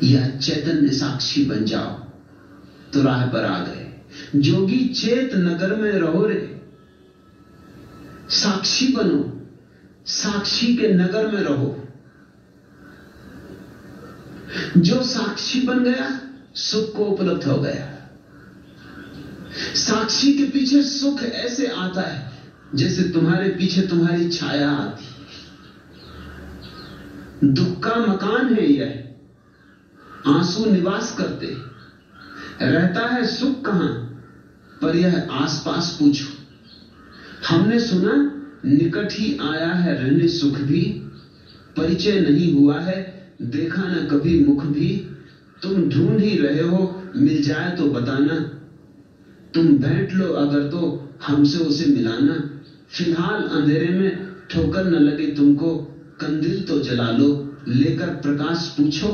या चैतन्य साक्षी बन जाओ तो राह पर आ गए। जोगी चेत नगर में रहो रे, साक्षी बनो, साक्षी के नगर में रहो। जो साक्षी बन गया सुख को उपलब्ध हो गया। साक्षी के पीछे सुख ऐसे आता है जैसे तुम्हारे पीछे तुम्हारी छाया आती। दुख का मकान है यह, आंसू निवास करते, रहता है सुख कहां, पर यह आसपास पूछो। हमने सुना निकट ही आया है रहने सुख भी, परिचय नहीं हुआ है देखा न कभी मुख भी। तुम ढूंढ ही रहे हो मिल जाए तो बताना, तुम बैठ लो अगर तो हमसे उसे मिलाना। फिलहाल अंधेरे में ठोकर न लगे तुमको, कंदिल तो जला लो लेकर प्रकाश पूछो।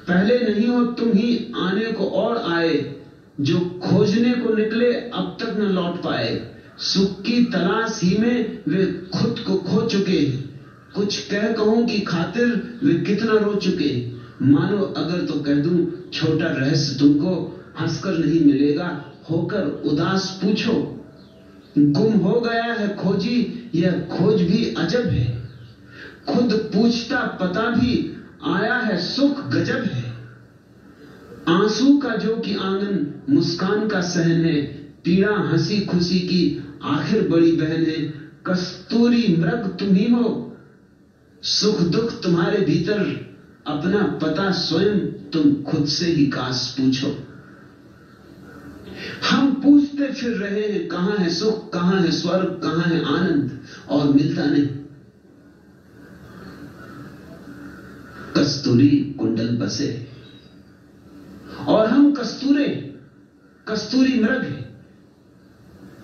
पहले नहीं हो तुम ही आने को और आए, जो खोजने को निकले अब तक न लौट पाए। सुख की तलाश ही में वे खुद को खो चुके, कुछ कह कहूं की खातिर वे कितना रो चुके। मानो अगर तो कह दूं छोटा रहस्य तुमको, हंसकर नहीं मिलेगा होकर उदास पूछो। गुम हो गया है खोजी, यह खोज भी अजब है, खुद पूछता पता भी आया है सुख गजब है। आंसू का जो कि आंगन मुस्कान का सहन है, पीड़ा हंसी खुशी की आखिर बड़ी बहन है। कस्तूरी मृग तुम ही हो, सुख दुख तुम्हारे भीतर, अपना पता स्वयं तुम खुद से ही काश पूछो। हम पूछते फिर रहे हैं कहां है सुख, कहां है स्वर्ग, कहां है आनंद, और मिलता नहीं। कस्तूरी कुंडल बसे और हम कस्तूरे, कस्तूरी मृग है।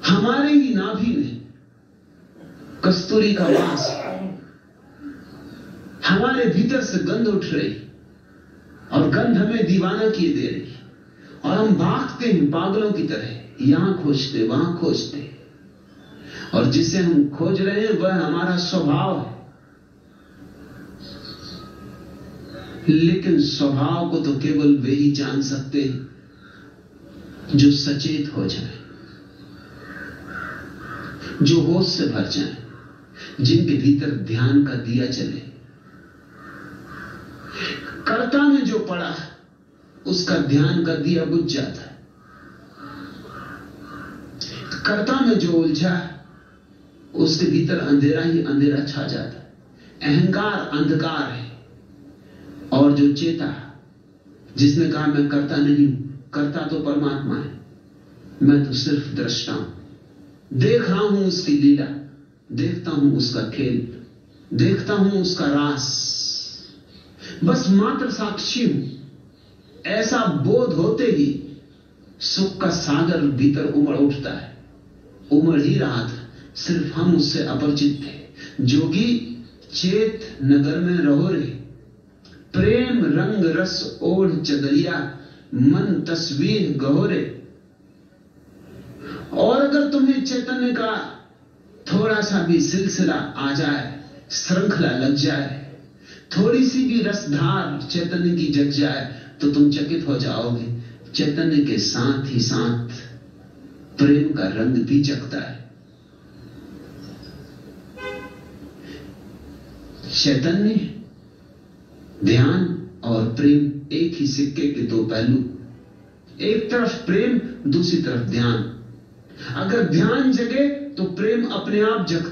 हमारे ही नाभि में कस्तूरी का वास है, हमारे भीतर से गंध उठ रही और गंध हमें दीवाना किए दे रही, और हम भागते हैं पागलों की तरह, यहां खोजते वहां खोजते, और जिसे हम खोज रहे हैं वह हमारा स्वभाव है। लेकिन स्वभाव को तो केवल वे ही जान सकते हैं जो सचेत हो जाए, जो होश से भर जाए, जिनके भीतर ध्यान का दिया चले। कर्ता में जो पड़ा उसका ध्यान का दिया बुझ जाता है, कर्ता में जो उलझा उसके भीतर अंधेरा ही अंधेरा छा जाता है। अहंकार अंधकार है, और जो चेता, जिसने कहा मैं करता नहीं हूं, करता तो परमात्मा है, मैं तो सिर्फ दृष्टा हूं, देख रहा हूं उसकी लीला, देखता हूं उसका खेल, देखता हूं उसका रास, बस मात्र साक्षी हूं। ऐसा बोध होते ही सुख का सागर भीतर उमड़ उठता है। उमड़ ही रहा था, सिर्फ हम उससे अपरिचित थे। जोगी चेत नगर में रहो रे, प्रेम रंग रस ओढ़ चदरिया, मन तस्वीर गहोरे। और अगर तुम्हें चैतन्य का थोड़ा सा भी सिलसिला आ जाए, श्रृंखला लग जाए, थोड़ी सी भी रसधार चैतन्य की जग जाए, तो तुम चकित हो जाओगे। चैतन्य के साथ ही साथ प्रेम का रंग भी जगता है। चैतन्य, ध्यान और प्रेम एक ही सिक्के के दो पहलू, एक तरफ प्रेम, दूसरी तरफ ध्यान। अगर ध्यान जगे तो प्रेम अपने आप जगता